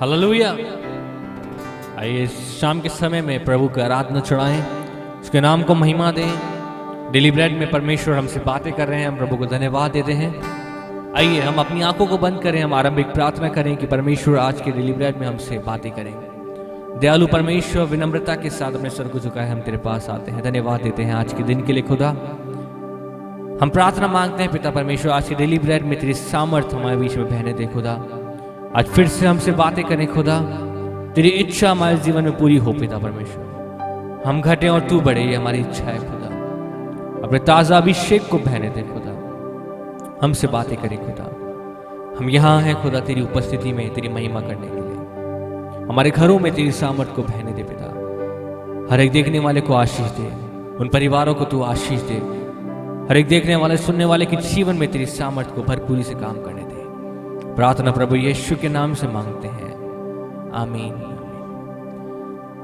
Hallelujah. आइए शाम के समय में प्रभु की आराधना चढ़ाएं, उसके नाम को महिमा दें। डेली ब्रेड में परमेश्वर हमसे बातें कर रहे हैं, हम प्रभु को धन्यवाद देते हैं। आइए हम अपनी आंखों को बंद करें, हम आरंभिक प्रार्थना करें कि परमेश्वर आज के डेली ब्रेड में हमसे बातें करें। दयालु परमेश्वर, विनम्रता के साथ अपने सर को झुकाए हम तेरे पास आते हैं, धन्यवाद देते हैं आज के दिन के लिए। खुदा हम प्रार्थना मांगते हैं पिता परमेश्वर, आज के डेली ब्रेड में तेरी सामर्थ हमारे बीच में बहने दे। खुदा आज फिर से हमसे बातें करें खुदा, तेरी इच्छा हमारे जीवन में पूरी हो पिता परमेश्वर। हम घटे और तू बढ़े, ये हमारी इच्छा है खुदा। अपने ताज़ा अभिषेक को बहने दे खुदा, हमसे बातें करें खुदा। हम यहाँ हैं खुदा तेरी उपस्थिति में तेरी महिमा करने के लिए। हमारे घरों में तेरी सामर्थ को बहने दे पिता। हर एक देखने वाले को आशीष दे, उन परिवारों को तू आशीष दे। हर एक देखने वाले सुनने वाले के जीवन में तेरी सामर्थ को भरपूरी से काम करने दे। प्रार्थना प्रभु यीशु के नाम से मांगते हैं, आमीन।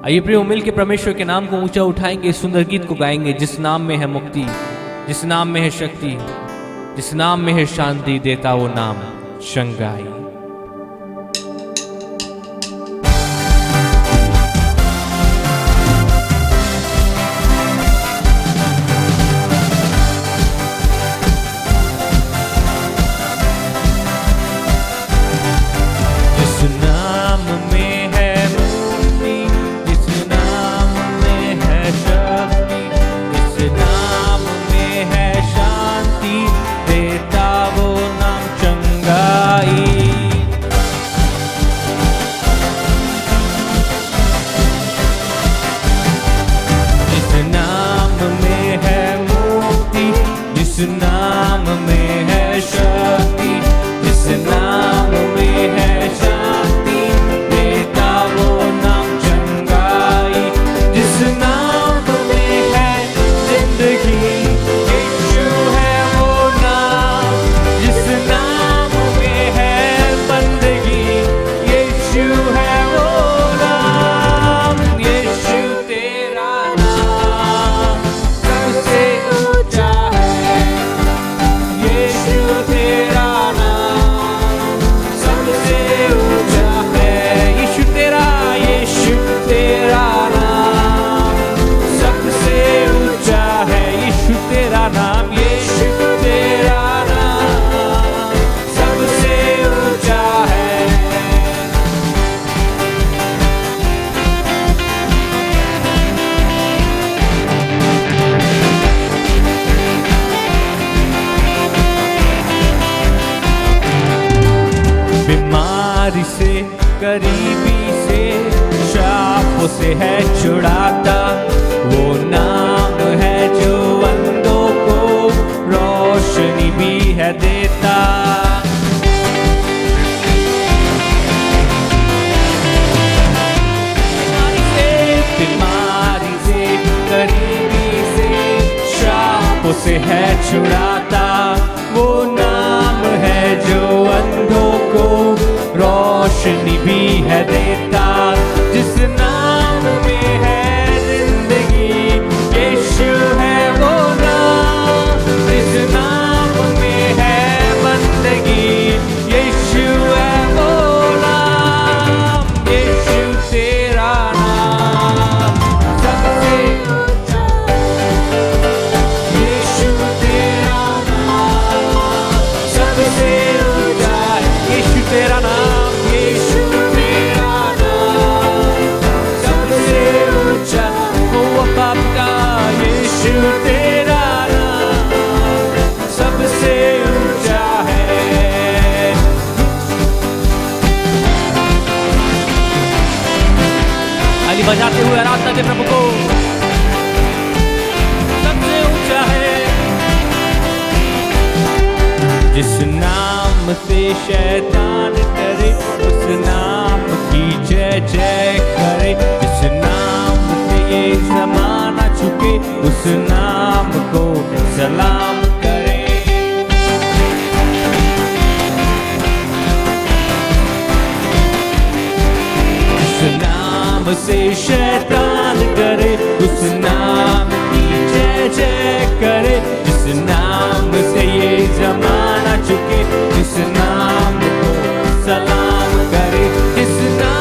आइए प्रियो, मिल के परमेश्वर के नाम को ऊंचा उठाएंगे, सुंदर गीत को गाएंगे। जिस नाम में है मुक्ति, जिस नाम में है शक्ति, जिस नाम में है शांति, देता वो नाम शंगाई। गरीबी से शापों से है छुड़ाता, वो नाम है जो अंधों को रोशनी भी है देता। बीमारी से गरीबी से शापों से है छुड़ाता, वो नाम है जो अंधों को रोशनी भी है देता। जिस नाम में है जिंदगी, यीशु है वो नाम। जिस नाम में है बंदगी, यीशु है वो नाम। यीशु तेरा नाम सबसे ऊंचा, यीशु तेरा नाम सबसे ऊंचा है। यीशु तेरा नाम, बजाते हुए आराधना के प्रभु को, सबसे ऊंचा है। जिस नाम से शैतान करे, उस नाम की जय जय करे। जिस नाम से ये ज़माना झुके, उस नाम को सलाम करे। जिस नाम से शैतान करे, उस नाम की जय जय करे। जिस नाम से ये ज़माना झुके, जिस नाम को सलाम करे। जिस नाम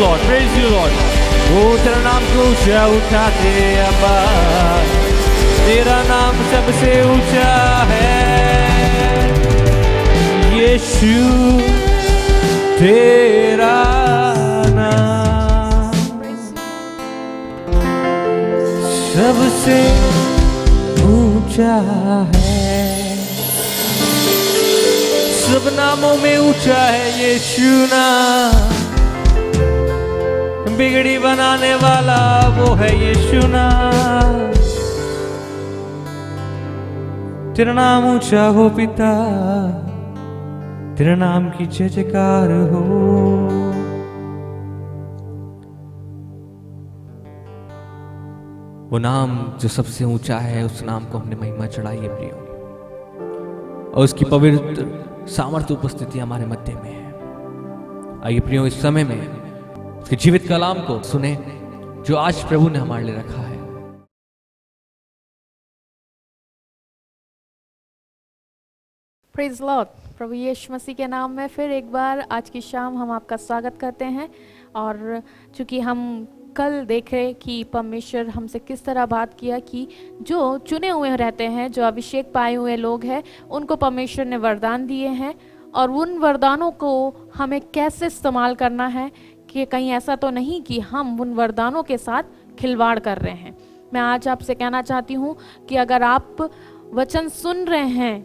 लॉर्ड, प्रेज यू लॉर्ड। वो तेरा नाम को ऊंचा उठाते अब्बा, तेरा नाम सबसे ऊंचा है यीशु, तेरा नाम सबसे ऊंचा है, सब नामों में ऊंचा है यीशु नाम। बिगड़ी बनाने वाला वो है यीशु नाम। तेरा नाम ऊंचा हो पिता, तेरा नाम की जय जयकार हो। वो नाम जो सबसे ऊंचा है, उस नाम को हमने महिमा चढ़ाई है प्रियो, और उसकी पवित्र सामर्थ्य उपस्थिति हमारे मध्य में है। आइए प्रियो, इस समय में उसके जीवित कलाम को सुने जो आज प्रभु ने हमारे लिए रखा है। Praise Lord. प्रभु यीशु मसीह के नाम में फिर एक बार आज की शाम हम आपका स्वागत करते हैं। और चूंकि हम कल देखे कि परमेश्वर हमसे किस तरह बात किया कि जो चुने हुए रहते हैं, जो अभिषेक पाए हुए लोग हैं, उनको परमेश्वर ने वरदान दिए हैं, और उन वरदानों को हमें कैसे इस्तेमाल करना है, कि कहीं ऐसा तो नहीं कि हम उन वरदानों के साथ खिलवाड़ कर रहे हैं। मैं आज आपसे कहना चाहती हूँ कि अगर आप वचन सुन रहे हैं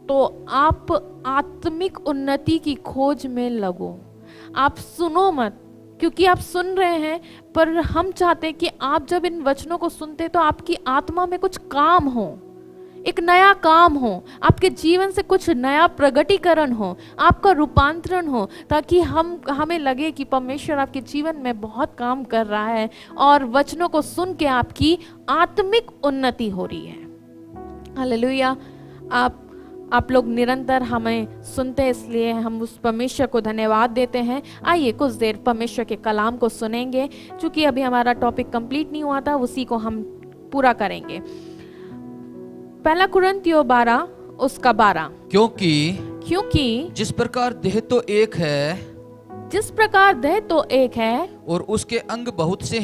तो आप आत्मिक उन्नति की खोज में लगो। आप सुनो मत, क्योंकि आप सुन रहे हैं, पर हम चाहते हैं कि आप जब इन वचनों को सुनते तो आपकी आत्मा में कुछ काम हो, एक नया काम हो, आपके जीवन से कुछ नया प्रगटीकरण हो, आपका रूपांतरण हो, ताकि हमें लगे कि परमेश्वर आपके जीवन में बहुत काम कर रहा है और वचनों को सुन के आपकी आत्मिक उन्नति हो रही है। हालेलुया। आप लोग निरंतर हमें सुनते, इसलिए हम उस परमेश्वर को धन्यवाद देते हैं। आइए कुछ देर परमेश्वर के कलाम को सुनेंगे। चूंकि अभी हमारा टॉपिक कंप्लीट नहीं हुआ था, उसी को हम पूरा करेंगे। पहला कुरिन्थियों 12 उसका 12। क्योंकि जिस प्रकार देह तो एक है और उसके अंग बहुत से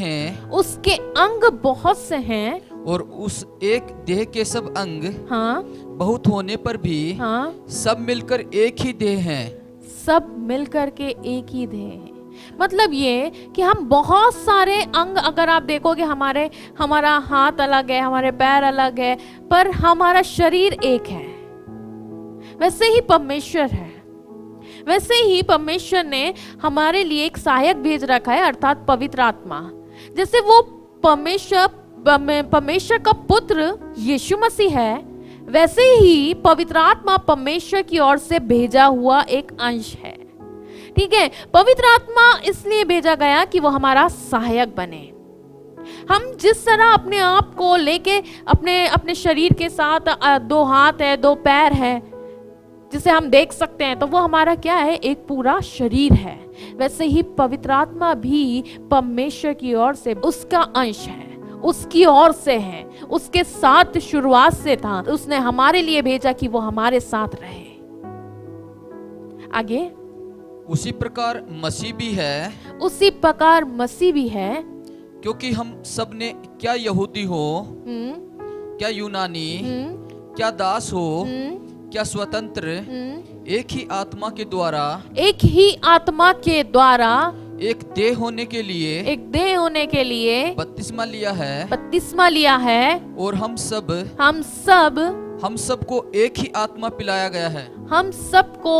हैं, और उस एक देह के सब अंग बहुत होने पर भी सब मिलकर एक ही देह हैं। सब मिलकर के एक ही देह है। मतलब ये कि हम बहुत सारे अंग, अगर आप देखोगे हमारा हाथ अलग है, हमारे पैर अलग है, पर हमारा शरीर एक है। वैसे ही परमेश्वर है। वैसे ही परमेश्वर ने हमारे लिए एक सहायक भेज रखा है, अर्थात पवित्र आत्मा। जैसे वो परमेश्वर का पुत्र यीशु मसीह है, वैसे ही पवित्र आत्मा परमेश्वर की ओर से भेजा हुआ एक अंश है। ठीक है, पवित्र आत्मा इसलिए भेजा गया कि वो हमारा सहायक बने। हम जिस तरह अपने आप को लेके अपने शरीर के साथ 2 हाथ है, 2 पैर है, जिसे हम देख सकते हैं, तो वो हमारा क्या है, एक पूरा शरीर है। वैसे ही पवित्र आत्मा भी परमेश्वर की ओर से उसका अंश है, उसकी ओर से है, उसके साथ शुरुआत से था। उसने हमारे लिए भेजा कि वो हमारे साथ रहे। आगे, उसी प्रकार मसीह भी है, क्योंकि हम सब ने क्या यहूदी हो, क्या यूनानी, क्या दास हो, क्या स्वतंत्र, एक ही आत्मा के द्वारा एक देह होने के लिए बपतिस्मा लिया है, और हम सबको एक ही आत्मा पिलाया गया है। हम सबको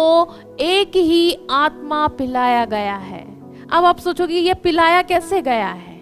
एक ही आत्मा पिलाया गया है। अब आप सोचोगे ये पिलाया कैसे गया है?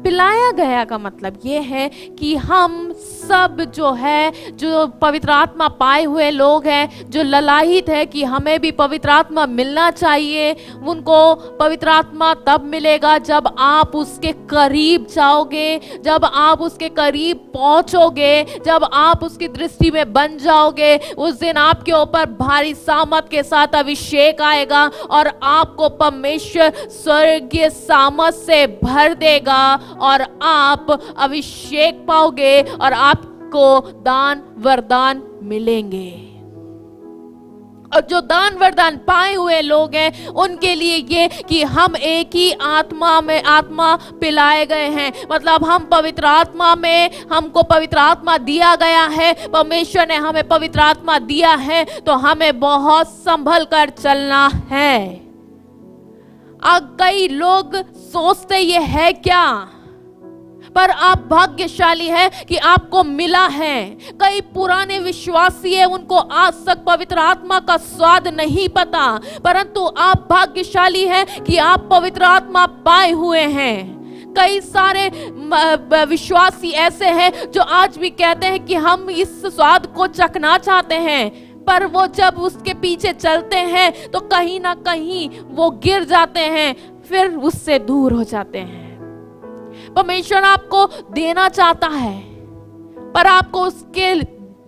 पिलाया गया का मतलब ये है कि हम सब जो पवित्र आत्मा पाए हुए लोग हैं, जो ललाहित है कि हमें भी पवित्र आत्मा मिलना चाहिए, उनको पवित्र आत्मा तब मिलेगा जब आप उसके करीब जाओगे, जब आप उसके करीब पहुंचोगे, जब आप उसकी दृष्टि में बन जाओगे। उस दिन आपके ऊपर भारी सामर्थ के साथ अभिषेक आएगा और आपको परमेश्वर स्वर्गीय सामर्थ से भर देगा और आप अभिषेक पाओगे और आपको दान वरदान मिलेंगे। और जो दान वरदान पाए हुए लोग हैं उनके लिए ये कि हम एक ही आत्मा में आत्मा पिलाए गए हैं, मतलब हम पवित्र आत्मा में, हमको पवित्र आत्मा दिया गया है, परमेश्वर ने हमें पवित्र आत्मा दिया है, तो हमें बहुत संभल कर चलना है। अब कई लोग सोचते ये है क्या, पर आप भाग्यशाली है कि आपको मिला है। कई पुराने विश्वासी है, उनको आज तक पवित्र आत्मा का स्वाद नहीं पता, परंतु आप भाग्यशाली है कि आप पवित्र आत्मा पाए हुए हैं। कई सारे विश्वासी ऐसे हैं जो आज भी कहते हैं कि हम इस स्वाद को चखना चाहते हैं, पर वो जब उसके पीछे चलते हैं तो कहीं ना कहीं वो गिर जाते हैं, फिर उससे दूर हो जाते हैं। परमेश्वर आपको देना चाहता है, पर आपको उसके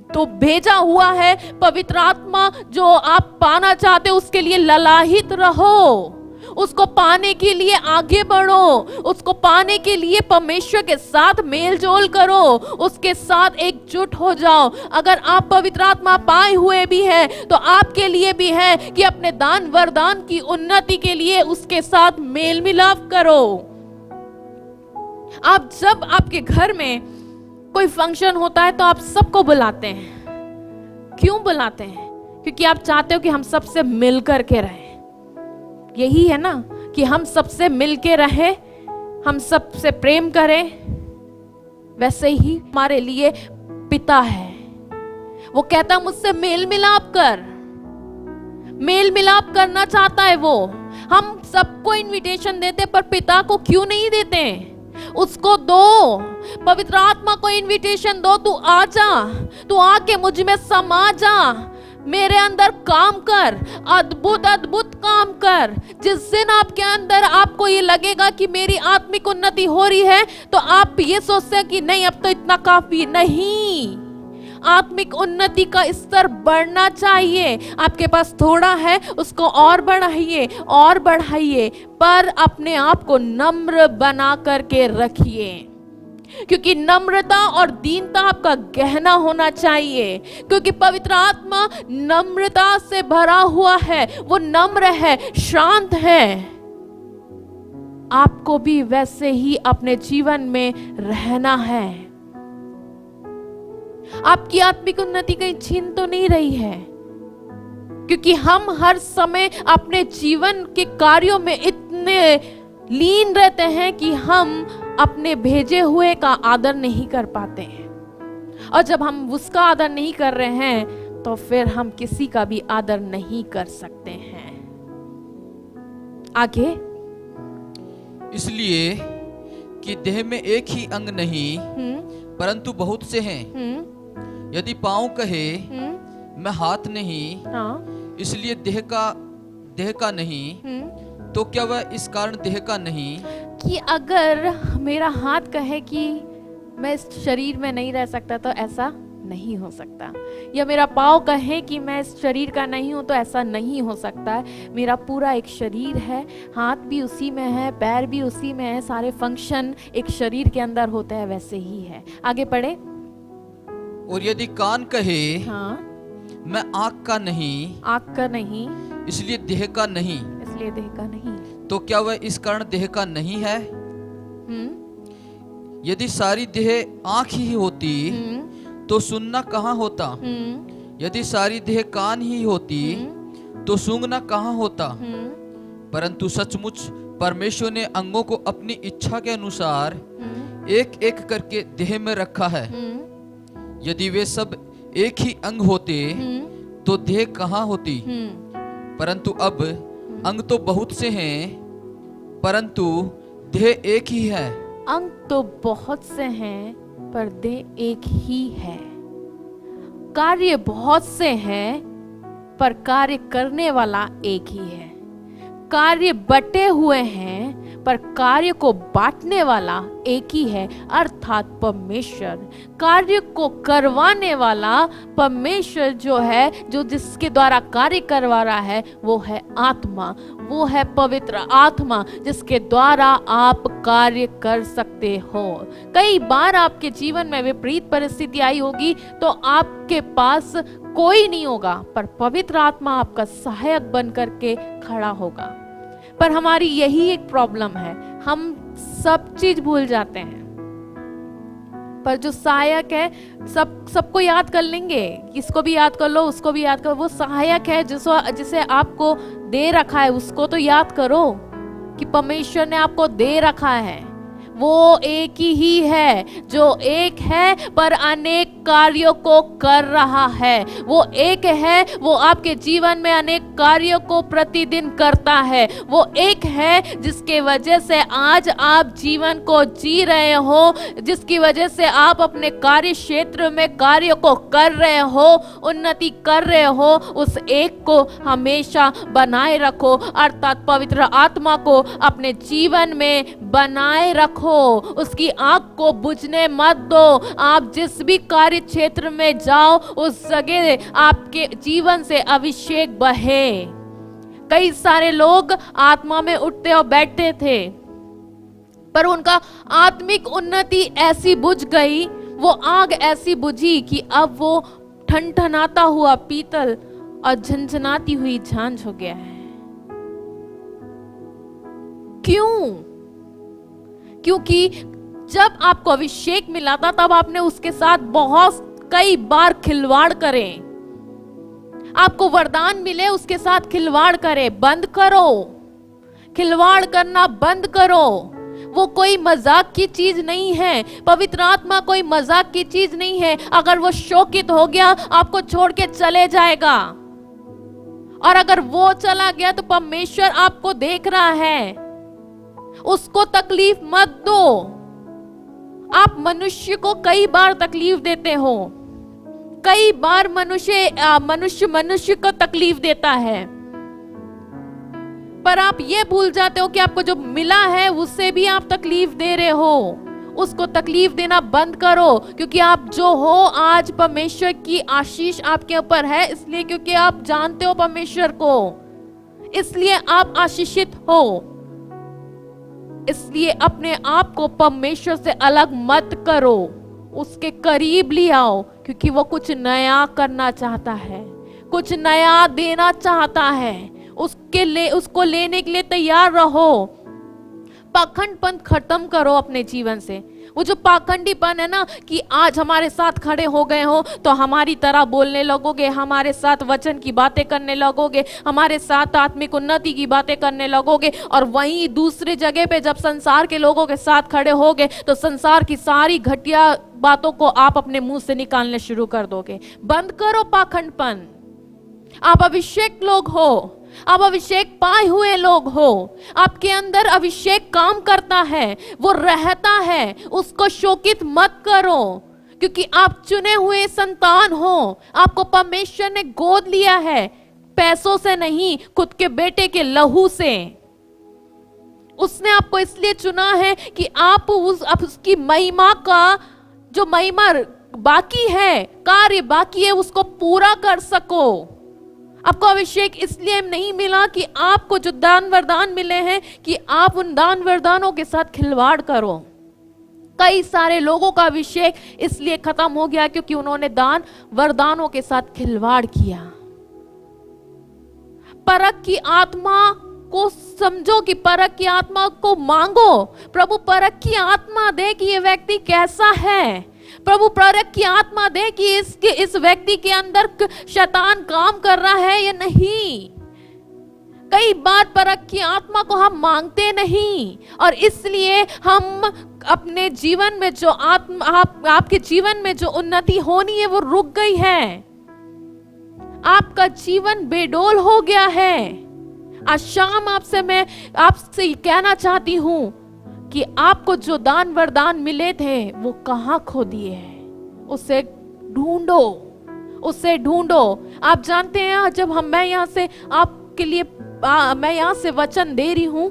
तो भेजा हुआ है पवित्र आत्मा, जो आप पाना चाहते हो उसके लिए ललाहित रहो, उसको पाने के लिए आगे बढ़ो, उसको पाने के लिए परमेश्वर के साथ मेल जोल करो, उसके साथ एकजुट हो जाओ। अगर आप पवित्र आत्मा पाए हुए भी है तो आपके लिए भी है कि अपने दान वरदान की उन्नति के लिए उसके साथ मेल मिलाप करो। आप जब आपके घर में कोई फंक्शन होता है तो आप सबको बुलाते हैं। क्यों बुलाते हैं? क्योंकि आप चाहते हो कि हम सबसे मिलकर के रहें। यही है ना कि हम सबसे मिलके रहें, हम सबसे प्रेम करें। वैसे ही हमारे लिए पिता है, वो कहता मुझसे मेल मिलाप कर, मेल मिलाप करना चाहता है वो। हम सबको इनविटेशन देते पर पिता को क्यों नहीं देते? उसको दो, पवित्र आत्मा को इनविटेशन दो, तू आजा, तू आके मुझ में समा जा, मेरे अंदर काम कर, अद्भुत अद्भुत काम कर। जिस दिन आपके अंदर आपको ये लगेगा कि मेरी आत्मिक उन्नति हो रही है, तो आप ये सोचते हैं कि नहीं अब तो इतना काफी नहीं, आत्मिक उन्नति का स्तर बढ़ना चाहिए। आपके पास थोड़ा है उसको और बढ़ाइए और बढ़ाइए, पर अपने आप को नम्र बना करके रखिए, क्योंकि नम्रता और दीनता आपका गहना होना चाहिए। क्योंकि पवित्र आत्मा नम्रता से भरा हुआ है, वो नम्र है, शांत है। आपको भी वैसे ही अपने जीवन में रहना है। आपकी आत्मिक उन्नति कहीं छीन तो नहीं रही है, क्योंकि हम हर समय अपने जीवन के कार्यों में इतने लीन रहते हैं कि हम अपने भेजे हुए का आदर नहीं कर पाते हैं। और जब हम उसका आदर नहीं कर रहे हैं तो फिर हम किसी का भी आदर नहीं कर सकते हैं। आगे, इसलिए कि देह में एक ही अंग नहीं परंतु बहुत से हैं। यदि पाँव कहे मैं हाथ नहीं, इसलिए देह का नहीं, तो क्या वह इस कारण देह का नहीं? कि अगर मेरा हाथ कहे कि मैं इस शरीर में नहीं रह सकता तो ऐसा नहीं हो सकता, या मेरा पाँव कहे कि मैं इस शरीर का नहीं हूँ तो ऐसा नहीं हो सकता है। मेरा पूरा एक शरीर है, हाथ भी उसी में है, पैर भी उसी में है, सारे फंक्शन एक शरीर के अंदर होते हैं, वैसे ही है। आगे पढ़े। और यदि कान कहे मैं आँख का नहीं, इसलिए देह का नहीं, तो क्या वह इस कारण देह का नहीं है? यदि सारी देह आँख ही होती तो सुनना कहाँ होता? यदि सारी देह कान ही होती तो सूंघना कहाँ होता? परंतु सचमुच परमेश्वर ने अंगों को अपनी इच्छा के अनुसार एक एक करके देह में रखा है। यदि वे सब एक ही अंग होते तो देह कहाँ होती? परंतु अब अंग तो बहुत से हैं, परंतु देह एक ही है। अंग तो बहुत से हैं पर देह एक ही है। कार्य बहुत से हैं पर कार्य करने वाला एक ही है। कार्य बटे हुए हैं पर कार्य को बांटने वाला एक ही है, अर्थात परमेश्वर। कार्य को करवाने वाला परमेश्वर जो है, जो जिसके द्वारा कार्य करवा रहा है, वो है आत्मा, वो है पवित्र आत्मा, जिसके द्वारा आप कार्य कर सकते हो। कई बार आपके जीवन में विपरीत परिस्थिति आई होगी तो आपके पास कोई नहीं होगा, पर पवित्र आत्मा आपका सहायक बन करके खड़ा होगा। पर हमारी यही एक प्रॉब्लम है, हम सब चीज भूल जाते हैं। पर जो सहायक है, सबको याद कर लेंगे, इसको भी याद कर लो, उसको भी याद करो। वो सहायक है जिसे आपको दे रखा है, उसको तो याद करो कि परमेश्वर ने आपको दे रखा है। वो एक ही है जो एक है पर अनेक कार्यों को कर रहा है। वो एक है, वो आपके जीवन में अनेक कार्यों को प्रतिदिन करता है। वो एक है जिसके वजह से आज आप जीवन को जी रहे हो, जिसकी वजह से आप अपने कार्य क्षेत्र में कार्यों को कर रहे हो, उन्नति कर रहे हो। उस एक को हमेशा बनाए रखो, अर्थात पवित्र आत्मा को अपने जीवन में बनाए रखो। उसकी आग को बुझने मत दो। आप जिस भी कार्य क्षेत्र में जाओ, उस जगह आपके जीवन से अभिषेक बहे। कई सारे लोग आत्मा में उठते और बैठते थे, पर उनका आत्मिक उन्नति ऐसी बुझ गई, वो आग ऐसी बुझी कि अब वो ठनठनाता हुआ पीतल और झनझनाती हुई झांझ हो गया है। क्यों? क्योंकि जब आपको अभिषेक मिला था, तब आपने उसके साथ कई बार खिलवाड़ करे। आपको वरदान मिले, उसके साथ खिलवाड़ करे। बंद करो, खिलवाड़ करना बंद करो। वो कोई मजाक की चीज नहीं है। पवित्र आत्मा कोई मजाक की चीज नहीं है। अगर वो शोकित हो गया, आपको छोड़ के चले जाएगा। और अगर वो चला गया तो परमेश्वर आपको देख रहा है, उसको तकलीफ मत दो। आप मनुष्य को कई बार तकलीफ देते हो, कई बार मनुष्य को तकलीफ देता है, पर आप ये भूल जाते हो कि आपको जो मिला है उससे भी आप तकलीफ दे रहे हो। उसको तकलीफ देना बंद करो, क्योंकि आप जो हो आज परमेश्वर की आशीष आपके ऊपर है, इसलिए क्योंकि आप जानते हो परमेश्वर को, इसलिए आप आशीषित हो। इसलिए अपने आप को परमेश्वर से अलग मत करो, उसके करीब ले आओ, क्योंकि वो कुछ नया करना चाहता है, कुछ नया देना चाहता है। उसको लेने के लिए तैयार रहो। पाखंडपन खत्म करो अपने जीवन से। वो जो पाखंडीपन है ना, कि आज हमारे साथ खड़े हो गए हो तो हमारी तरह बोलने लगोगे, हमारे साथ वचन की बातें करने लगोगे, हमारे साथ आत्मिक उन्नति की बातें करने लगोगे, और वहीं दूसरी जगह पे जब संसार के लोगों के साथ खड़े होगे तो संसार की सारी घटिया बातों को आप अपने मुंह से निकालने शुरू कर दोगे। बंद करो पाखंडपन। आप अभिषेक लोग हो, आप अभिषेक पाए हुए लोग हो। आपके अंदर अभिषेक काम करता है, वो रहता है, उसको शोकित मत करो, क्योंकि आप चुने हुए संतान हो। आपको परमेश्वर ने गोद लिया है, पैसों से नहीं, खुद के बेटे के लहू से। उसने आपको इसलिए चुना है कि आप उसकी महिमा का, जो महिमा बाकी है, कार्य बाकी है, उसको पूरा कर सको। आपको अभिषेक इसलिए नहीं मिला कि आपको जो दान वरदान मिले हैं कि आप उन दान वरदानों के साथ खिलवाड़ करो। कई सारे लोगों का अभिषेक इसलिए खत्म हो गया क्योंकि उन्होंने दान वरदानों के साथ खिलवाड़ किया। परख की आत्मा को समझो, कि परख की आत्मा को मांगो। प्रभु परख की आत्मा दे कि ये व्यक्ति कैसा है। प्रभु परख की आत्मा दे कि इस व्यक्ति के अंदर शैतान काम कर रहा है या नहीं। कई बार परख की आत्मा को हम मांगते नहीं, और इसलिए हम अपने जीवन में जो आपके जीवन में जो उन्नति होनी है वो रुक गई है। आपका जीवन बेडोल हो गया है। आज शाम मैं आपसे कहना चाहती हूं कि आपको जो दान वरदान मिले थे वो कहां खो दिए हैं। उसे ढूंढो, उसे ढूंढो। आप जानते हैं, जब मैं यहाँ से आपके लिए मैं यहाँ से वचन दे रही हूँ,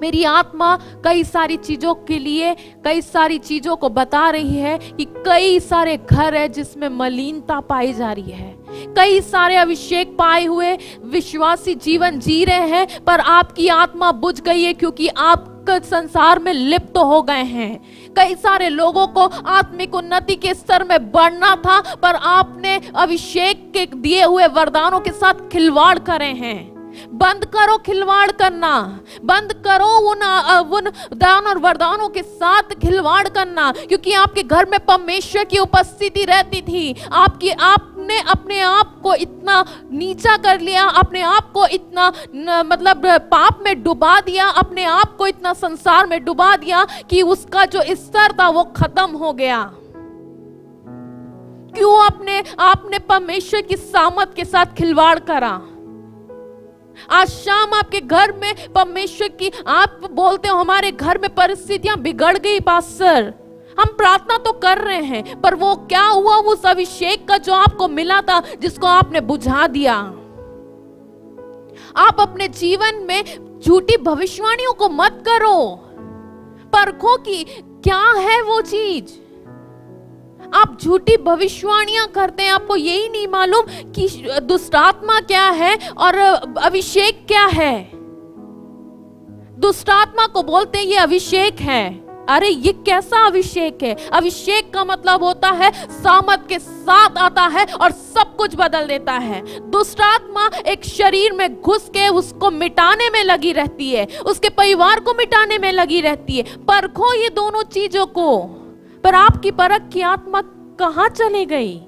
मेरी आत्मा कई सारी चीजों के लिए, कई सारी चीजों को बता रही है कि कई सारे घर है जिसमें मलिनता पाई जा रही है। कई सारे अभिषेक पाए हुए विश्वासी जीवन जी रहे हैं, पर आपकी आत्मा बुझ गई है क्योंकि आप संसार में लिप्त हो गए हैं। कई सारे लोगों को आत्मिक उन्नति के स्तर में बढ़ना था, पर आपने अभिषेक के दिए हुए वरदानों के साथ खिलवाड़ करे हैं। बंद करो खिलवाड़ करना, बंद करो उन दान और वरदानों के साथ खिलवाड़ करना, क्योंकि आपके घर में परमेश्वर की उपस्थिति रहती थी। आपने अपने आप को इतना नीचा कर लिया, अपने आप को इतना मतलब पाप में डुबा दिया, अपने आप को इतना संसार में डुबा दिया कि उसका जो स्तर था वो खत्म हो गया। क्यों आपने परमेश्वर की सामर्थ के साथ खिलवाड़ करा? आज शाम आपके घर में परमेश्वर की, आप बोलते हो हमारे घर में परिस्थितियां बिगड़ गई पास्टर, हम प्रार्थना तो कर रहे हैं, पर वो क्या हुआ उस अभिषेक का जो आपको मिला था, जिसको आपने बुझा दिया। आप अपने जीवन में झूठी भविष्यवाणियों को मत करो, परखो कि क्या है वो चीज। आप झूठी भविष्यवाणियां करते हैं, आपको यही नहीं मालूम कि दुष्ट आत्मा क्या है और अभिषेक क्या है। दुष्ट आत्मा को बोलते हैं ये अभिषेक है। अरे ये कैसा अभिषेक है? अभिषेक का मतलब होता है सामर्थ के साथ आता है और सब कुछ बदल देता है। दुष्ट आत्मा एक शरीर में घुस के उसको मिटाने में लगी रहती है, उसके परिवार को मिटाने में लगी रहती है। परखो ये दोनों चीजों को। पर आपकी परख की आत्मा कहां चली गई?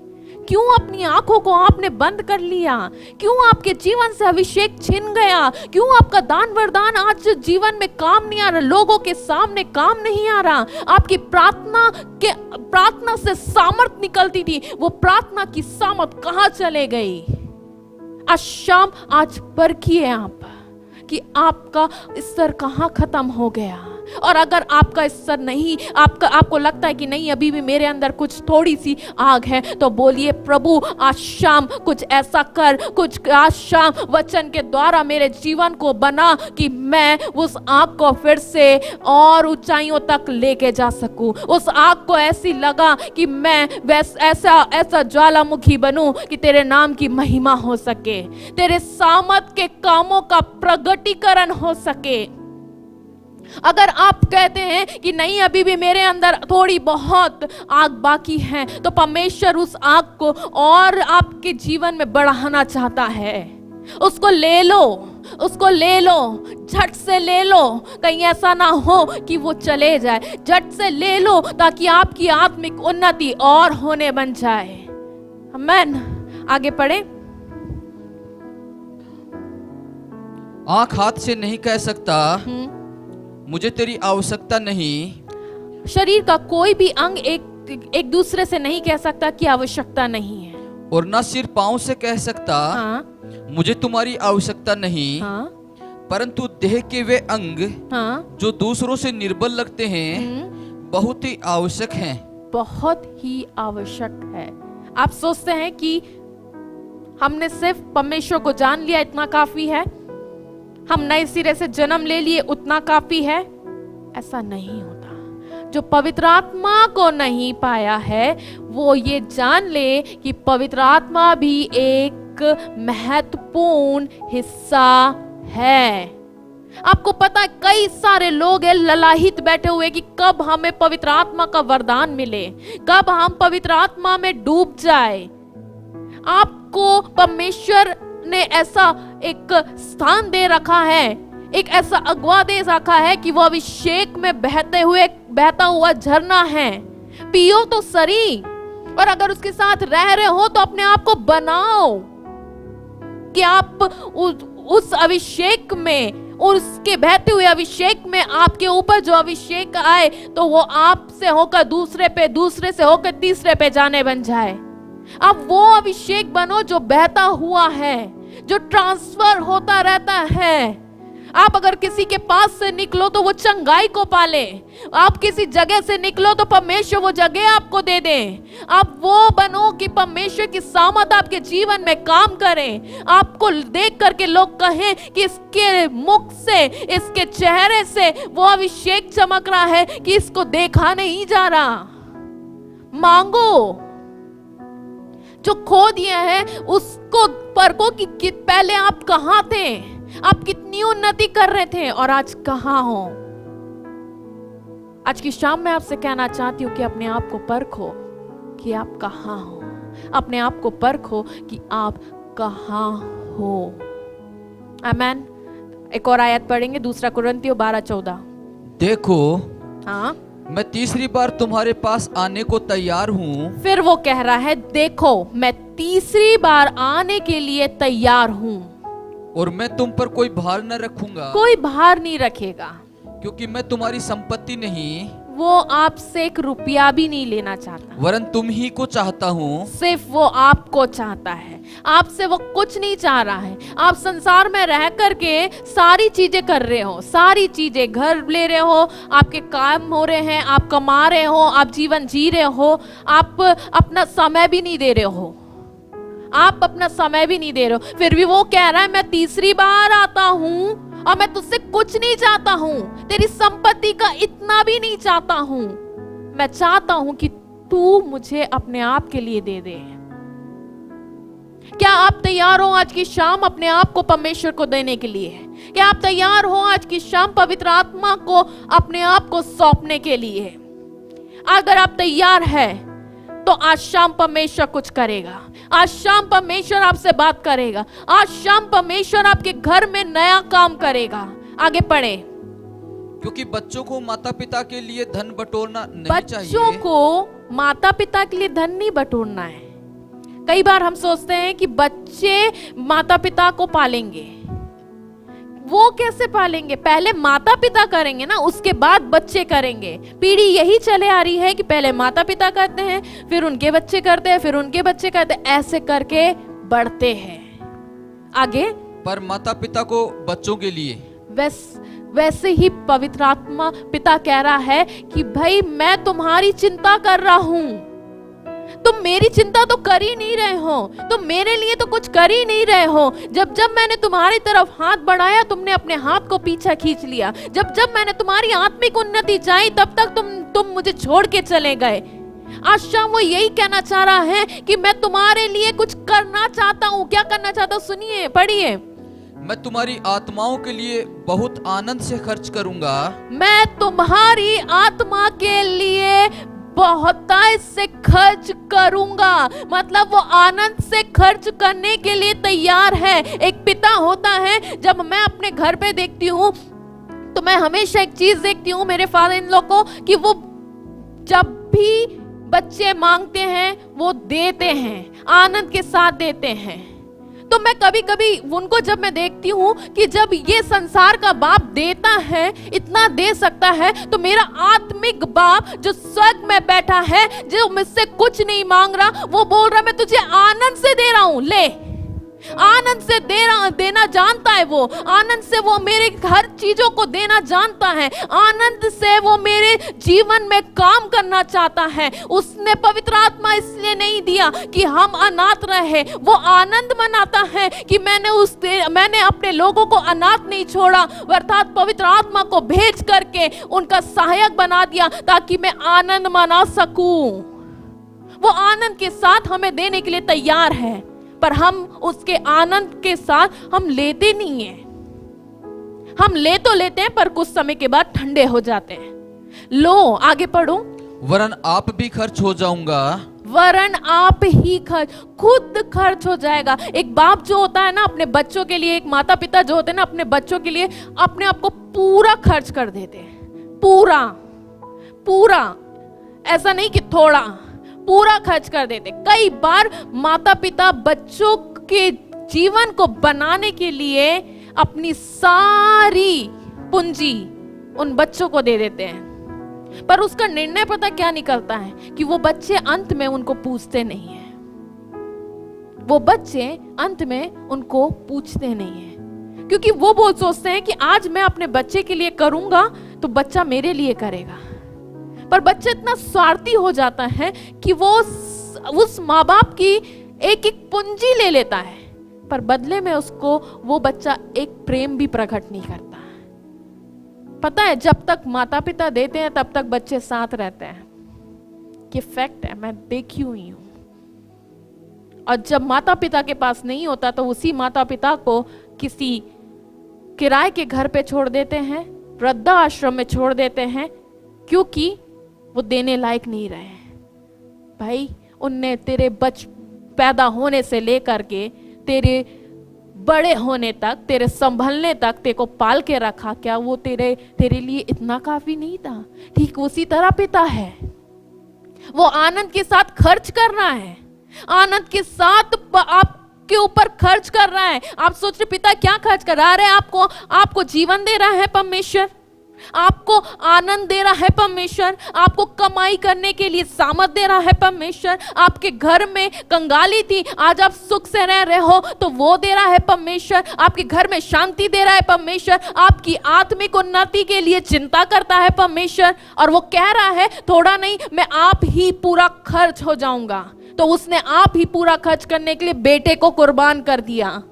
क्यों अपनी आंखों को आपने बंद कर लिया? क्यों आपके जीवन से अभिषेक छिन गया? क्यों आपका दान वरदान आज जीवन में काम नहीं आ रहा, लोगों के सामने काम नहीं आ रहा? आपकी प्रार्थना से सामर्थ निकलती थी, वो प्रार्थना की सामर्थ कहां चले गई? आज शाम आज परखिए आप कि आपका स्तर कहां खत्म हो गया। और अगर आपका स्तर नहीं, आपको लगता है कि नहीं अभी भी मेरे अंदर कुछ थोड़ी सी आग है, तो बोलिए प्रभु आज शाम कुछ ऐसा कर, कुछ आज शाम वचन के द्वारा मेरे जीवन को बना कि मैं उस आग को फिर से और ऊंचाइयों तक लेके जा सकूं। उस आग को ऐसी लगा कि मैं ऐसा ज्वालामुखी बनूं कि तेरे नाम की महिमा हो सके, तेरे सामर्थ के कामों का प्रगटीकरण हो सके। अगर आप कहते हैं कि नहीं अभी भी मेरे अंदर थोड़ी बहुत आग बाकी है, तो परमेश्वर उस आग को और आपके जीवन में बढ़ाना चाहता है। उसको ले लो, उसको ले लो, झट से ले लो, कहीं ऐसा ना हो कि वो चले जाए। झट से ले लो ताकि आपकी आत्मिक उन्नति और होने बन जाए। आमीन। आगे पढ़े। आंख हाथ से नहीं कह सकता मुझे तेरी आवश्यकता नहीं। शरीर का कोई भी अंग एक दूसरे से नहीं कह सकता कि आवश्यकता नहीं है। और ना सिर पांव से कह सकता मुझे तुम्हारी आवश्यकता नहीं। परंतु देह के वे अंग जो दूसरों से निर्बल लगते हैं बहुत ही आवश्यक हैं। बहुत ही आवश्यक है। आप सोचते हैं कि हमने सिर्फ परमेश्वर को जान लिया इतना काफी है, हम नए सिरे से जन्म ले लिए उतना काफी है? ऐसा नहीं होता। जो पवित्र आत्मा को नहीं पाया है वो ये जान ले कि पवित्र आत्मा भी एक महत्वपूर्ण हिस्सा है। आपको पता है कई सारे लोग हैं ललाहित बैठे हुए कि कब हमें पवित्र आत्मा का वरदान मिले, कब हम पवित्र आत्मा में डूब जाए। आपको परमेश्वर ने ऐसा एक स्थान दे रखा है, एक ऐसा अगवा दे रखा है कि वो अभिषेक में बहता हुआ झरना है। पियो तो सही, और अगर उसके साथ रह रहे हो तो अपने आप को बनाओ कि आप उस अभिषेक में, उसके बहते हुए अभिषेक में आपके ऊपर जो अभिषेक आए तो वो आपसे होकर दूसरे पे, दूसरे से होकर तीसरे पे जाने बन जाए। अब वो अभिषेक बनो जो बहता हुआ है, जो ट्रांसफर होता रहता है। आप अगर किसी के पास से निकलो तो वो चंगाई को पाले। आप किसी जगह से निकलो तो परमेश्वर वो जगह आपको दे दे। आप वो बनो कि परमेश्वर की सामर्थ आपके जीवन में काम करे। आपको देख करके लोग कहें कि इसके मुख से, इसके चेहरे से वो अभिषेक चमक रहा है कि इसको देखा नहीं जा रहा। मांगो, जो खो दिया है उसको परखो कि पहले आप कहां थे, आप कितनी उन्नति कर रहे थे और आज कहां हो। आज की शाम में आपसे कहना चाहती हूं कि अपने आप को परखो कि आप कहां हो। अपने आप को परखो कि आप कहां हो। आमेन। एक और आयत पढ़ेंगे, 2 कुरिन्थियों 12:14। देखो, हाँ, मैं तीसरी बार तुम्हारे पास आने को तैयार हूँ। फिर वो कह रहा है, देखो मैं तीसरी बार आने के लिए तैयार हूँ और मैं तुम पर कोई भार न रखूंगा। कोई भार नहीं रखेगा, क्योंकि मैं तुम्हारी संपत्ति नहीं, वो आपसे 1 रुपया भी नहीं लेना चाहता, वरन तुम ही को चाहता हूँ। सिर्फ वो आपको चाहता है। आपसे वो कुछ नहीं चाह रहा है। आप संसार में रह करके सारी चीजें कर रहे हो, सारी चीजें, घर ले रहे हो, आपके काम हो रहे हैं, आप कमा रहे हो, आप जीवन जी रहे हो, आप अपना समय भी नहीं दे रहे हो, आप अपना समय भी नहीं दे रहे हो। फिर भी वो कह रहा है मैं तीसरी बार आता हूँ और मैं तुझसे कुछ नहीं चाहता हूं, तेरी संपत्ति का इतना भी नहीं चाहता हूं। मैं चाहता हूं कि तू मुझे अपने आप के लिए दे दे। क्या आप तैयार हो आज की शाम अपने आप को परमेश्वर को देने के लिए? क्या आप तैयार हो आज की शाम पवित्र आत्मा को अपने आप को सौंपने के लिए? अगर आप तैयार हैं तो आज शाम परमेश्वर कुछ करेगा। आज शाम परमेश्वर आपसे बात करेगा। आज शाम परमेश्वर आपके घर में नया काम करेगा। आगे पढ़े। क्योंकि बच्चों को माता पिता के लिए धन बटोरना नहीं चाहिए। बच्चों को माता पिता के लिए धन नहीं बटोरना है। कई बार हम सोचते हैं कि बच्चे माता पिता को पालेंगे। वो कैसे पालेंगे? पहले माता पिता करेंगे ना, उसके बाद बच्चे करेंगे। पीढ़ी यही चले आ रही है कि पहले माता पिता करते हैं, फिर उनके बच्चे करते हैं, फिर उनके बच्चे करते हैं, ऐसे करके बढ़ते हैं आगे। पर माता पिता को बच्चों के लिए वैसे ही पवित्र आत्मा पिता कह रहा है कि भाई मैं तुम्हारी चिंता कर रहा हूं, तुम मेरी चिंता तो कर ही नहीं रहे हो, तुम मेरे लिए तो कुछ कर ही नहीं रहे हो। जब जब मैंने तुम्हारी तरफ हाथ बढ़ाया तुमने अपने हाथ को पीछे खींच लिया। जब जब मैंने तुम्हारी आत्मिक उन्नति चाही तब तक तुम मुझे छोड़ के चले गए। आज शाम वो यही कहना चाह रहा है कि मैं तुम्हारे लिए कुछ करना चाहता हूँ। क्या करना चाहता हूँ? सुनिए, पढ़िए। मैं तुम्हारी आत्माओं के लिए बहुत आनंद से खर्च करूंगा। मैं तुम्हारी आत्मा के लिए बहुतायत से खर्च करूंगा। मतलब वो आनंद से खर्च करने के लिए तैयार है। एक पिता होता है, जब मैं अपने घर पे देखती हूँ तो मैं हमेशा एक चीज देखती हूँ मेरे फादर इन लोग को, कि वो जब भी बच्चे मांगते हैं वो देते हैं, आनंद के साथ देते हैं। तो मैं कभी कभी उनको जब मैं देखती हूँ कि जब ये संसार का बाप देता है, इतना दे सकता है, तो मेरा आत्मिक बाप जो स्वर्ग में बैठा है, जो मुझसे कुछ नहीं मांग रहा, वो बोल रहा मैं तुझे आनंद से दे रहा हूँ, ले। आनंद से देना जानता है वो। आनंद से वो मेरे हर चीजों को देना जानता है। आनंद से वो मेरे जीवन में काम करना चाहता है। उसने पवित्र आत्मा इसलिए नहीं दिया कि हम अनाथ रहे। वो आनंद मनाता है कि मैंने अपने लोगों को अनाथ नहीं छोड़ा, अर्थात पवित्र आत्मा को भेज करके उनका सहायक बना दिया ताकि मैं आनंद मना सकूं। वो आनंद के साथ हमें देने के लिए तैयार है, पर हम उसके आनंद के साथ हम लेते नहीं हैं। हम ले तो लेते हैं पर कुछ समय के बाद ठंडे हो जाते हैं। लो आगे पढ़ो। वरन आप भी खर्च हो जाऊंगा। वरन आप ही खुद खर्च हो जाएगा। एक बाप जो होता है ना अपने बच्चों के लिए, एक माता पिता जो होते हैं ना अपने बच्चों के लिए अपने आप को पूरा खर्च कर देते हैं। पूरा, ऐसा नहीं कि थोड़ा, पूरा खर्च कर देते। कई बार माता पिता बच्चों के जीवन को बनाने के लिए अपनी सारी पूंजी उन बच्चों को दे देते हैं, पर उसका निर्णय पता क्या निकलता है कि वो बच्चे अंत में उनको पूछते नहीं है। वो बच्चे अंत में उनको पूछते नहीं है, क्योंकि वो बहुत सोचते हैं कि आज मैं अपने बच्चे के लिए करूंगा तो बच्चा मेरे लिए करेगा। पर बच्चा इतना स्वार्थी हो जाता है कि वो उस माँ बाप की एक एक पूंजी ले लेता है, पर बदले में उसको वो बच्चा एक प्रेम भी प्रकट नहीं करता। पता है, जब तक माता पिता देते हैं तब तक बच्चे साथ रहते हैं, ये फैक्ट है, मैं देखी हुई हूं। और जब माता पिता के पास नहीं होता तो उसी माता पिता को किसी किराए के घर पे छोड़ देते हैं, वृद्धा आश्रम में छोड़ देते हैं, क्योंकि वो देने लायक नहीं रहे। भाई, उनने तेरे पैदा होने से लेकर के तेरे बड़े होने तक, तेरे संभलने तक तेरे को पाल के रखा, क्या वो तेरे लिए इतना काफी नहीं था? ठीक उसी तरह पिता है, वो आनंद के साथ खर्च कर रहा है, आनंद के साथ आपके ऊपर खर्च कर रहा है। आप सोच रहे पिता क्या खर्च कर रहा है? आपको जीवन दे रहा है परमेश्वर, आपको आनंद दे रहा है परमेश्वर, आपको कमाई करने के लिए सामर्थ दे रहा है परमेश्वर। आपके घर में कंगाली थी, आज आप सुख से रह रहे हो तो वो दे रहा है परमेश्वर। आपके घर में शांति दे रहा है परमेश्वर, आपकी आत्मिक उन्नति के लिए चिंता करता है परमेश्वर। और वो कह रहा है थोड़ा नहीं, मैं आप ही पूरा खर्च हो जाऊंगा। तो उसने आप ही पूरा खर्च करने के लिए बेटे को कुर्बान कर दिया,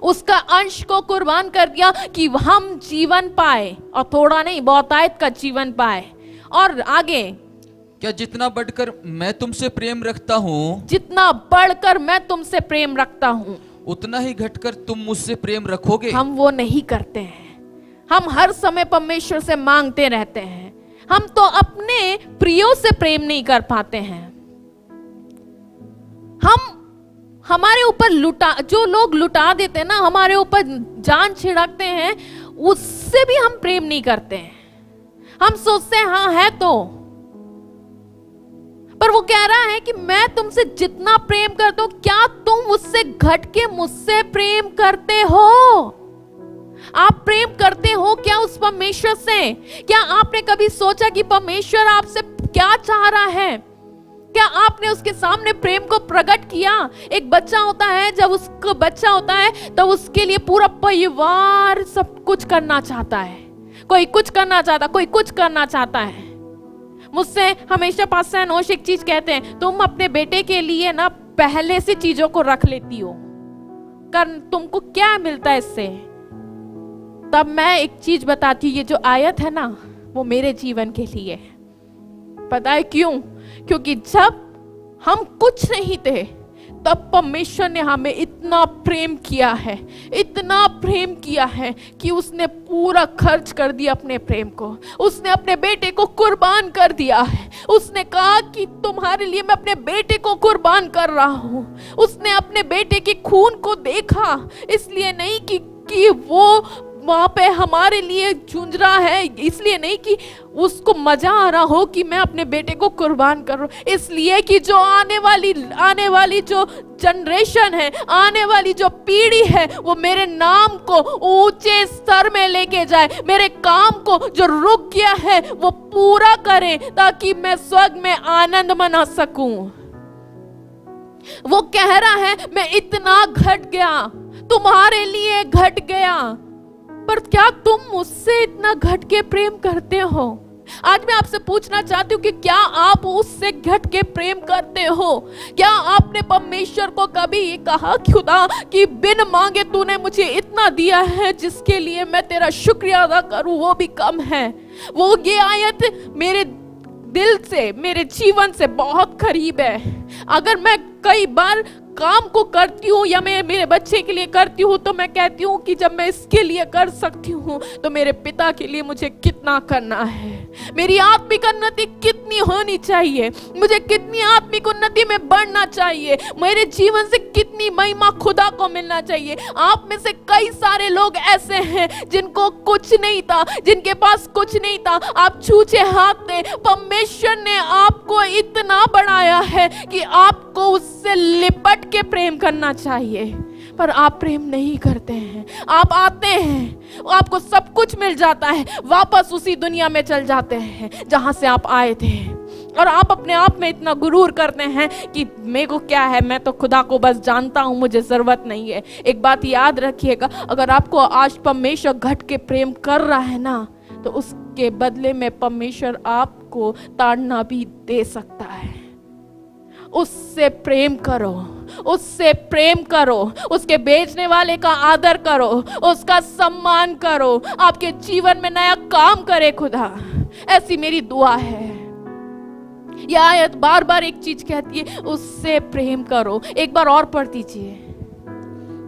उसका अंश को कुर्बान कर दिया कि हम जीवन पाए, और थोड़ा नहीं बहुतायत का जीवन पाए। और आगे, क्या जितना बढ़कर मैं तुमसे प्रेम रखता हूँ, जितना बढ़कर मैं तुमसे प्रेम रखता हूँ, उतना ही घटकर तुम मुझसे प्रेम रखोगे? हम वो नहीं करते हैं। हम हर समय परमेश्वर से मांगते रहते हैं, हम तो अपने प्रियों से प्रेम नहीं कर पाते हैं। हम हमारे ऊपर जो लोग लुटा देते हैं ना, हमारे ऊपर जान छिड़कते हैं, उससे भी हम प्रेम नहीं करते हैं। हम सोचते हैं हाँ है तो, पर वो कह रहा है कि मैं तुमसे जितना प्रेम करता हूं, क्या तुम उससे घट के मुझसे प्रेम करते हो? आप प्रेम करते हो क्या उस परमेश्वर से? क्या आपने कभी सोचा कि परमेश्वर आपसे क्या चाह रहा है? क्या आपने उसके सामने प्रेम को प्रकट किया? एक बच्चा होता है, जब उसका बच्चा होता है तो उसके लिए पूरा परिवार सब कुछ करना चाहता है, कोई कुछ करना चाहता, कोई कुछ करना चाहता है। मुझसे हमेशा पास्टर अनोश एक चीज कहते हैं, तुम अपने बेटे के लिए ना पहले से चीजों को रख लेती हो, तुमको क्या मिलता है इससे? तब मैं एक चीज बताती हूँ, ये जो आयत है ना वो मेरे जीवन के लिए। पता है क्यों? क्योंकि जब हम कुछ नहीं थे तब परमेश्वर ने हमें इतना प्रेम किया है, इतना प्रेम किया है कि उसने पूरा खर्च कर दिया अपने प्रेम को। उसने अपने बेटे को कुर्बान कर दिया है। उसने कहा कि तुम्हारे लिए मैं अपने बेटे को कुर्बान कर रहा हूं। उसने अपने बेटे के खून को देखा, इसलिए नहीं कि वो वहां पे हमारे लिए जूझ रहा है, इसलिए नहीं कि उसको मजा आ रहा हो कि मैं अपने बेटे को कुर्बान कर रहा हूं, इसलिए कि जो आने वाली जो जनरेशन है, आने वाली जो पीढ़ी है, वो मेरे नाम को ऊंचे स्तर में लेके जाए, मेरे काम को जो रुक गया है वो पूरा करें, ताकि मैं स्वर्ग में आनंद मना सकूं। वो कह रहा है मैं इतना घट गया, तुम्हारे लिए घट गया, पर क्या तुम मुझसे इतना घट के प्रेम करते हो? आज मैं आपसे पूछना चाहती हूँ कि क्या आप उससे घट के प्रेम करते हो? क्या आपने परमेश्वर को कभी ये कहा, खुदा कि बिन मांगे तूने मुझे इतना दिया है जिसके लिए मैं तेरा शुक्रिया अदा करूं वो भी कम है? वो ये आयत मेरे दिल से, मेरे जीवन से बहुत करीब है। अगर मैं कई बार काम को करती हूँ या मैं मेरे बच्चे के लिए करती हूँ तो मैं कहती हूँ कि जब मैं इसके लिए कर सकती हूँ तो मेरे पिता के लिए मुझे कितना करना है, मेरी आत्मिक उन्नति कितनी होनी चाहिए, मुझे कितनी आत्मिक उन्नति में बढ़ना चाहिए, मेरे जीवन से कितनी महिमा खुदा को मिलना चाहिए। आप में से कई सारे लोग ऐसे हैं जिनको कुछ नहीं था, जिनके पास कुछ नहीं था, आप छूछे हाथ थे। परमेश्वर ने आपको इतना बढ़ाया है कि आपको उससे लिपट के प्रेम करना चाहिए, पर आप प्रेम नहीं करते हैं। आप आते हैं, आपको सब कुछ मिल जाता है, वापस उसी दुनिया में चल जाते हैं जहां से आप आए थे। और आप अपने आप में इतना गुरूर करते हैं कि मेरे को क्या है, मैं तो खुदा को बस जानता हूं, मुझे जरूरत नहीं है। एक बात याद रखिएगा, अगर आपको आज परमेश्वर घट के प्रेम कर रहा है ना, तो उसके बदले में परमेश्वर आपको ताड़ना भी दे सकता है। उससे प्रेम करो, उससे प्रेम करो, उसके बेचने वाले का आदर करो, उसका सम्मान करो, आपके जीवन में नया काम करे खुदा। ऐसी मेरी दुआ है। यह आयत बार बार एक चीज कहती है, उससे प्रेम करो। एक बार और पढ़ दीजिए।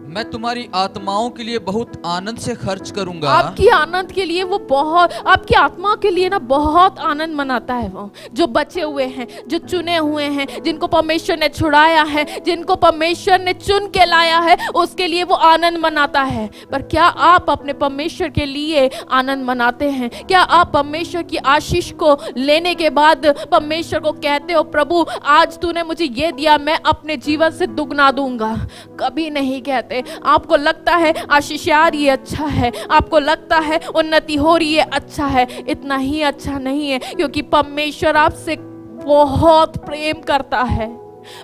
मैं तुम्हारी आत्माओं के लिए बहुत आनंद से खर्च करूंगा। आपकी आनंद के लिए वो बहुत, आपकी आत्मा के लिए ना बहुत आनंद मनाता है। वो जो बचे हुए हैं, जो चुने हुए हैं, जिनको परमेश्वर ने छुड़ाया है, जिनको परमेश्वर ने चुन के लाया है, उसके लिए वो आनंद मनाता है। पर क्या आप अपने परमेश्वर के लिए आनंद मनाते हैं? क्या आप परमेश्वर की आशीष को लेने के बाद परमेश्वर को कहते हो, प्रभु आज तूने मुझे ये दिया, मैं अपने जीवन से दुगना दूंगा? कभी नहीं कहते। आपको लगता है आशीष आ रही है, अच्छा है, आपको लगता है उन्नति हो रही है, अच्छा है, इतना ही अच्छा नहीं है, क्योंकि परमेश्वर आपसे बहुत प्रेम करता है,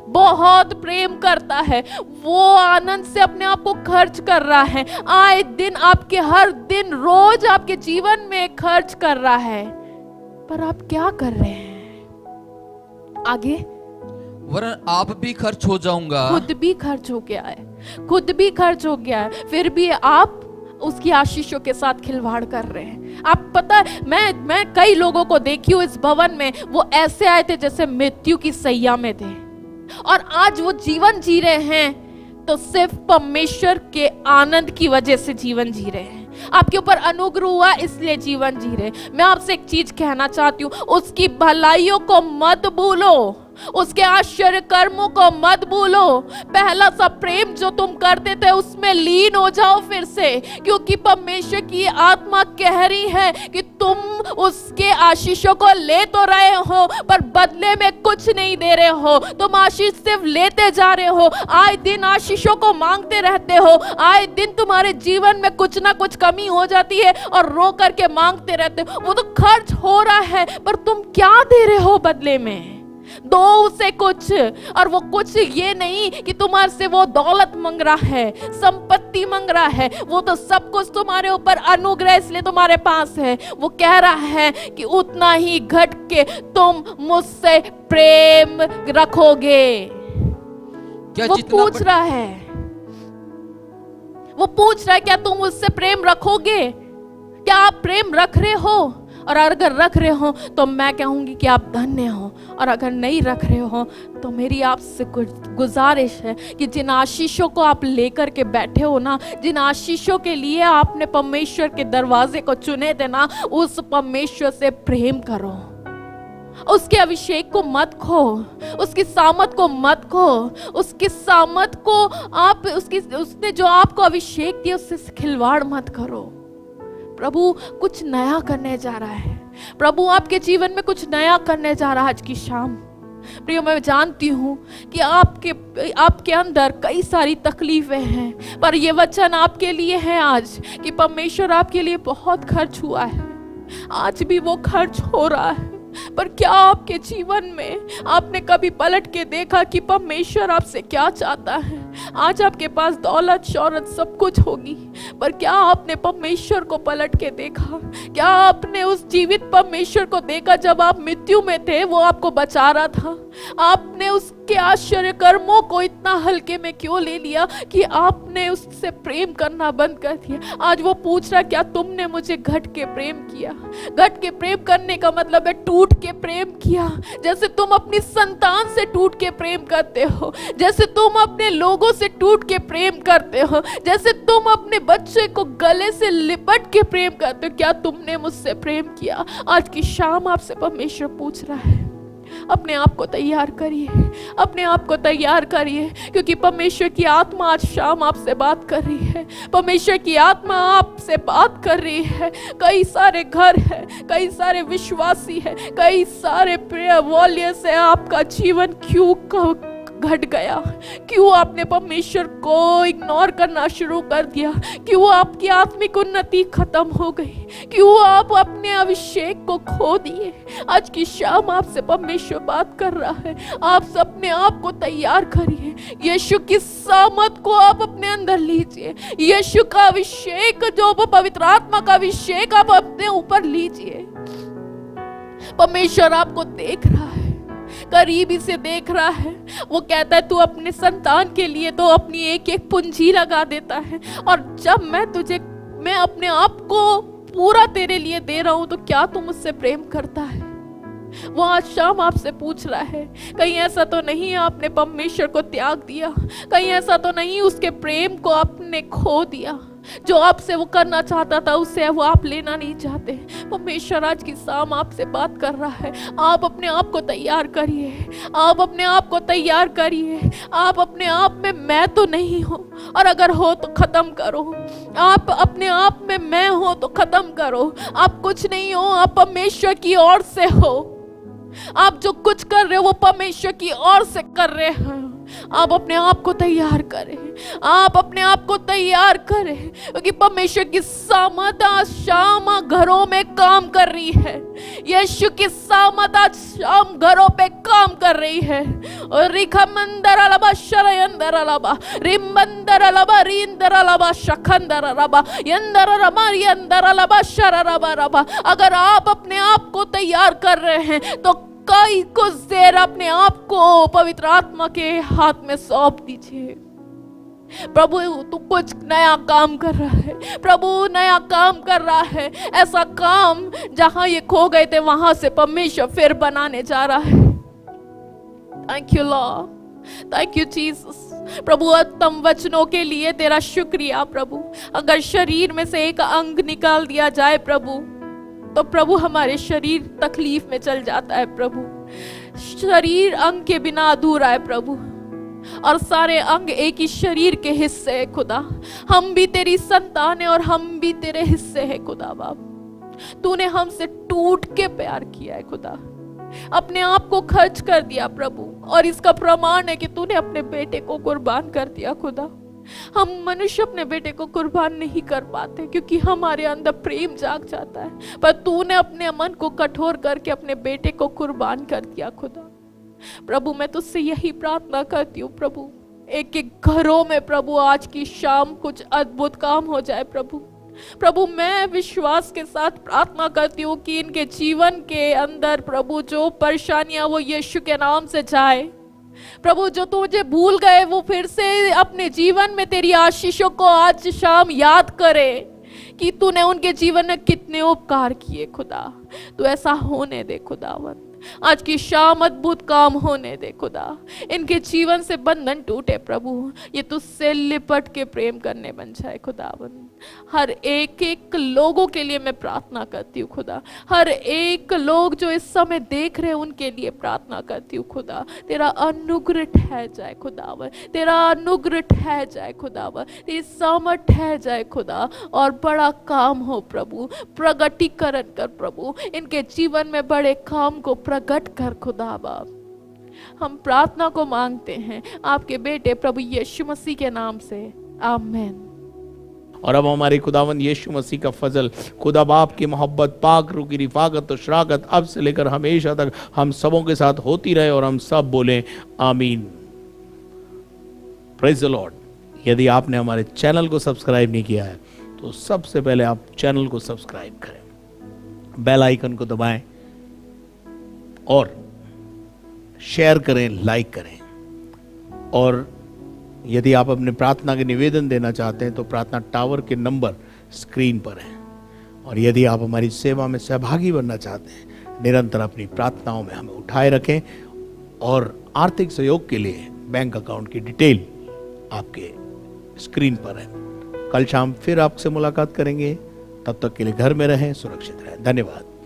बहुत प्रेम करता है। वो आनंद से अपने आप को खर्च कर रहा है, आए दिन आपके, हर दिन रोज आपके जीवन में खर्च कर रहा है। पर आप क्या कर रहे हैं? आगे, वरन आप भी खर्च हो जाऊंगा। खुद भी खर्च हो गया है, खुद भी खर्च हो गया है, फिर भी आप उसकी आशीषों के साथ खिलवाड़ कर रहे हैं। आप पता है, मैं कई लोगों को देखी हूँ इस भवन में, वो ऐसे आए थे जैसे मृत्यु की सैया में थे, और आज वो जीवन जी रहे हैं तो सिर्फ परमेश्वर के आनंद की वजह से जीवन जी रहे हैं। आपके ऊपर अनुग्रह हुआ इसलिए जीवन जी रहे। मैं आपसे एक चीज कहना चाहती हूँ, उसकी भलाइयों को मत भूलो, उसके आश्चर्य कर्मों को मत भूलो। पहला सा प्रेम जो तुम करते थे उसमें लीन हो जाओ फिर से, क्योंकि परमेश्वर की आत्मा कह रही है कि तुम उसके आशीषों को ले तो रहे हो पर बदले में कुछ नहीं दे रहे हो। तुम आशीष सिर्फ लेते जा रहे हो, आए दिन आशीषों को मांगते रहते हो, आए दिन तुम्हारे जीवन में कुछ ना कुछ कमी हो जाती है और रो करके मांगते रहते हो। वो तो खर्च हो रहा है, पर तुम क्या दे रहे हो बदले में? दो उसे कुछ, और वो कुछ ये नहीं कि तुम्हारे से वो दौलत मांग रहा है, संपत्ति मांग रहा है, वो तो सब कुछ तुम्हारे ऊपर अनुग्रह इसलिए तुम्हारे पास है। वो कह रहा है कि उतना ही घट के तुम मुझसे प्रेम रखोगे। क्या वो पूछ रहा है, वो पूछ रहा है क्या तुम मुझसे प्रेम रखोगे? क्या आप प्रेम रख रहे हो? और अगर रख रहे हो तो मैं कहूंगी कि आप धन्य हो, और अगर नहीं रख रहे हो तो मेरी आपसे गुजारिश है कि जिन आशीषों को आप लेकर के बैठे हो ना, जिन आशीषों के लिए आपने परमेश्वर के दरवाजे को चुने थे ना, उस परमेश्वर से प्रेम करो। उसके अभिषेक को मत खो, उसकी सामत को मत खो, उसकी सामत को आप, उसने जो आपको अभिषेक दिया उससे खिलवाड़ मत करो। प्रभु कुछ नया करने जा रहा है, प्रभु आपके जीवन में कुछ नया करने जा रहा है आज की शाम। प्रियो, मैं जानती हूँ कि आपके अंदर कई सारी तकलीफें हैं, पर ये वचन आपके लिए है आज कि परमेश्वर आपके लिए बहुत खर्च हुआ है, आज भी वो खर्च हो रहा है। पर क्या आपके जीवन में आपने कभी पलट के देखा कि परमेश्वर आपसे क्या चाहता है? आज आपके पास दौलत शौहरत सब कुछ होगी, पर क्या आपने परमेश्वर को पलट के देखा? क्या आपने उस जीवित परमेश्वर को देखा जब आप मृत्यु में थे वो आपको बचा रहा था? आपने उसके आश्चर्य कर्मों को इतना हल्के में क्यों ले लिया कि आपने उससे प्रेम करना बंद कर दिया? आज वो पूछ रहा, क्या तुमने मुझे घट के प्रेम किया? घट के प्रेम करने का मतलब है टूट के प्रेम किया, जैसे तुम अपनी संतान से टूट के प्रेम करते हो, जैसे तुम अपने लोगों से टूट के प्रेम करते हो, जैसे तुम अपने बच्चे को गले से लिपट के प्रेम करते हो। क्या तुमने मुझसे प्रेम किया? आज की शाम आपसे परमेश्वर पूछ रहा है। अपने आप को तैयार करिए, अपने आप को तैयार करिए, क्योंकि परमेश्वर की आत्मा आज शाम आपसे बात कर रही है। परमेश्वर की आत्मा आपसे बात कर रही है। कई सारे घर है, कई सारे विश्वासी है, कई सारे प्रेयर वॉरियर्स है। आपका जीवन क्यों घट गया? क्यों आपने परमेश्वर को इग्नोर करना शुरू कर दिया? क्यों आपकी आत्मिक उन्नति खत्म हो गई? क्यों आप अपने अभिषेक को खो दिए? आज की शाम आपसे परमेश्वर बात कर रहा है, आप अपने आप को तैयार करिए। यीशु की सामर्थ को आप अपने अंदर लीजिए। यीशु का अभिषेक, जो पवित्र आत्मा का अभिषेक, आप अपने ऊपर लीजिए। परमेश्वर आपको देख रहा है, करीबी से देख रहा है। वो कहता है तू अपने संतान के लिए तो अपनी एक एक पूंजी लगा देता है, और जब मैं अपने आप को पूरा तेरे लिए दे रहा हूं तो क्या तू मुझसे प्रेम करता है? वो आज शाम आपसे पूछ रहा है। कहीं ऐसा तो नहीं आपने परमेश्वर को त्याग दिया? कहीं ऐसा तो नहीं उसके प्रेम को आपने खो दिया? जो आपसे वो करना चाहता था उससे वो आप लेना नहीं चाहते। परमेश्वर आज की शाम आपसे बात कर रहा है। आप अपने आप को तैयार करिए, आप अपने आप को तैयार करिए। आप अपने आप में मैं तो नहीं हो, और अगर हो तो खत्म करो। आप अपने आप में मैं हो तो खत्म करो। आप कुछ नहीं हो, आप परमेश्वर की ओर से हो। आप जो कुछ कर रहे हो वो परमेश्वर की ओर से कर रहे हैं। आप अपने आप को तैयार करें, आप अपने आप को तैयार करें, क्योंकि परमेश्वर की सामर्थ आज शाम घरों में काम कर रही है। यीशु की सामर्थ आज शाम घरों पे काम कर रही है। और रिखमंदर अलबा शरयंदर अलबा रिमंदर अलबा रिंदर अलबा शखंदर अलबा यंदर अलबा यंदर अलबा शररबा रबा। अगर आप अपने आप को तैयार कर रहे हैं तो कई कुछ देर अपने आप को पवित्र आत्मा के हाथ में सौंप दीजिए। प्रभु तू कुछ नया काम कर रहा है, प्रभु नया काम कर रहा है। ऐसा काम जहां ये खो गए थे वहां से परमेश्वर फिर बनाने जा रहा है। Thank you lord, thank you Jesus. प्रभु उत्तम वचनों के लिए तेरा शुक्रिया प्रभु। अगर शरीर में से एक अंग निकाल दिया जाए प्रभु, तो प्रभु हमारे शरीर तकलीफ में चल जाता है प्रभु। शरीर अंग के बिना अधूरा है प्रभु, और सारे अंग एक ही शरीर के हिस्से है खुदा। हम भी तेरी संतान है और हम भी तेरे हिस्से है खुदा बाप। तूने हमसे टूट के प्यार किया है खुदा, अपने आप को खर्च कर दिया प्रभु, और इसका प्रमाण है कि तूने अपने बेटे को कुर्बान कर दिया खुदा। हम मनुष्य अपने बेटे को कुर्बान नहीं कर पाते क्योंकि हमारे अंदर प्रेम जाग जाता है, पर तूने अपने मन को कठोर करके अपने बेटे को कुर्बान कर दिया खुदा। प्रभु मैं तुझसे यही प्रार्थना करती हूँ प्रभु, एक एक घरों में प्रभु आज की शाम कुछ अद्भुत काम हो जाए प्रभु। प्रभु मैं विश्वास के साथ प्रार्थना करती हूँ कि इनके जीवन के अंदर प्रभु जो परेशानियां वो यीशु के नाम से जाए प्रभु। जो तुझे भूल गए वो फिर से अपने जीवन में तेरी आशीषों को आज शाम याद करे कि तूने उनके जीवन में कितने उपकार किए खुदा। तू ऐसा होने दे खुदावन, आज की शाम अद्भुत काम होने दे खुदा। इनके जीवन से बंधन टूटे प्रभु, ये तुझसे लिपट के प्रेम करने बन जाए खुदावन। हर एक एक लोगों के लिए मैं प्रार्थना करती हूँ खुदा, हर एक लोग जो इस समय देख रहे हैं उनके लिए प्रार्थना करती हूँ खुदा। तेरा अनुग्रह ठहर जाए खुदावन, तेरा अनुग्रह ठहर जाए खुदावन, तेरी सामर्थ ठहर जाए खुदा, और बड़ा काम हो प्रभु। प्रगटीकरण कर प्रभु, इनके जीवन में बड़े काम को प्रकट कर खुदा बाप। हम प्रार्थना को मांगते हैं आपके बेटे प्रभु यीशु मसीह के नाम से, आमीन। और अब हमारे खुदावन यीशु मसीह का फजल, खुदा बाप की मोहब्बत, पाक रूह की रिफाकत और शराकत अब से लेकर हमेशा तक हम सबों के साथ होती रहे, और हम सब बोलें आमीन। Praise the Lord. यदि आपने हमारे चैनल को सब्सक्राइब नहीं किया है तो सबसे पहले आप चैनल को सब्सक्राइब करें, बेल आइकन को दबाएं और शेयर करें, लाइक करें। और यदि आप अपने प्रार्थना के निवेदन देना चाहते हैं तो प्रार्थना टावर के नंबर स्क्रीन पर हैं। और यदि आप हमारी सेवा में सहभागी बनना चाहते हैं, निरंतर अपनी प्रार्थनाओं में हमें उठाए रखें, और आर्थिक सहयोग के लिए बैंक अकाउंट की डिटेल आपके स्क्रीन पर है। कल शाम फिर आपसे मुलाकात करेंगे, तब तक के लिए घर में रहें, सुरक्षित रहें। धन्यवाद।